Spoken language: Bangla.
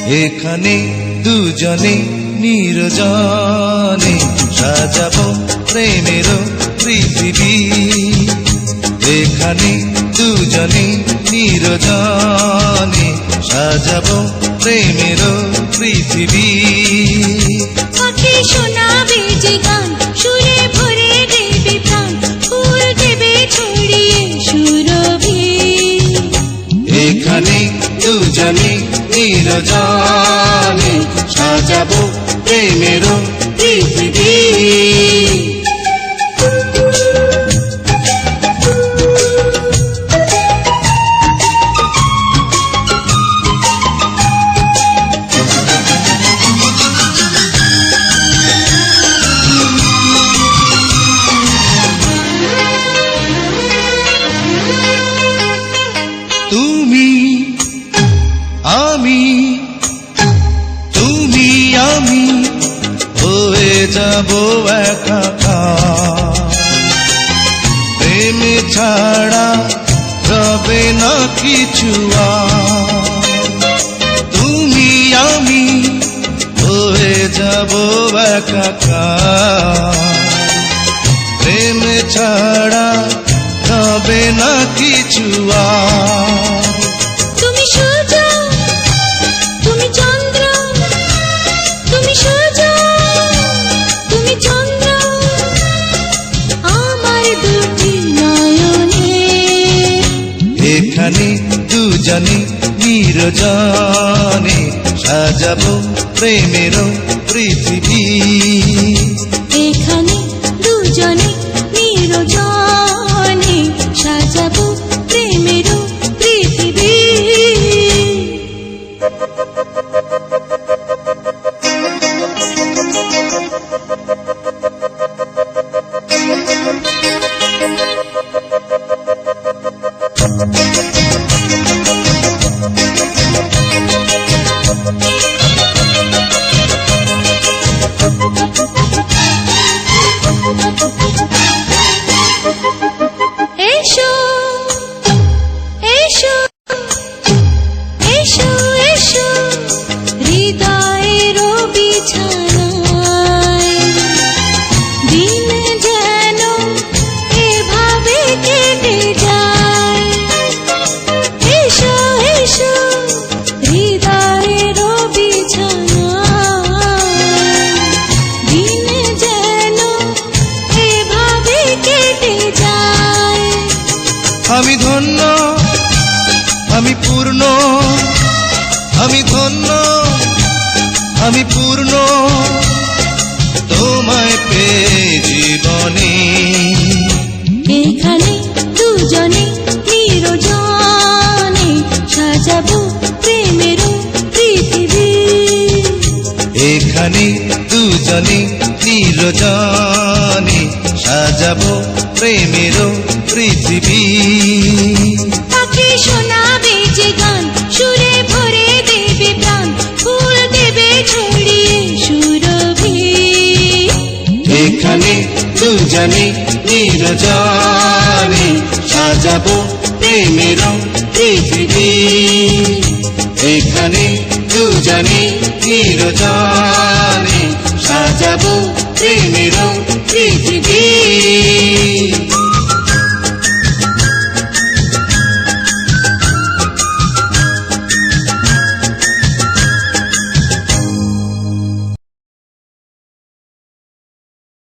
এখানে দুজনে নির্জনে সাজাবো প্রেমের পৃথিবী। এখানে দুজনে নির্জনে সাজাবো প্রেমের পৃথিবী। পাখি শোনাবে যে গান, সুরে ভরে দেবে প্রাণ, ফুল দেবে ছড়িয়ে সুরভি। এখানে দুজনে নির্জনে সাজাবো প্রেমের পৃথিবী। তুমি আমি, তুমি আমি হয়ে যাব একাকার। প্রেম ছাড়া রবে না কিছু আর। তুমি আমি হয়ে যাব একাকার। প্রেম ছাড়া রবে না কিছু আর। তুমি সূর্য, তুমি চন্দ্র, তুমি সূর্য, তুমি চন্দ্র, আমার দুটি নয়নে। এখানে দুজনে নির্জনে সাজাবো প্রেমের পৃথিবী। এখানে দুজনে নির্জনে সাজাবো প্রেমের পৃথিবী। এসো এসো এসো এসো হৃদয়ের বিছানায়, দিন যেন এভাবে কেটে যায়। এসো এসো হৃদয়ের বিছানায়, দিন যেন এভাবে কেটে যায়। আমি ধন্য, আমি পূর্ণ, আমি ধন্য, আমি পূর্ণ তোমায় পেয়ে জীবনে। এখানে দুজনে নির্জনে সাজাবো প্রেমের পৃথিবী। এখানে দুজনে নির্জনে সাজাবো প্রেমের পৃথিবী। পাখি শোনাবে যে গান, সুরে ভরে দেবে প্রাণ, ফুল দেবে ছড়িয়ে সুরভি। এখানে দুজনে নির্জনে সাজাবো প্রেমের পৃথিবী। এখানে দুজনে নির্জনে সাজাবো প্রেমের পৃথিবী।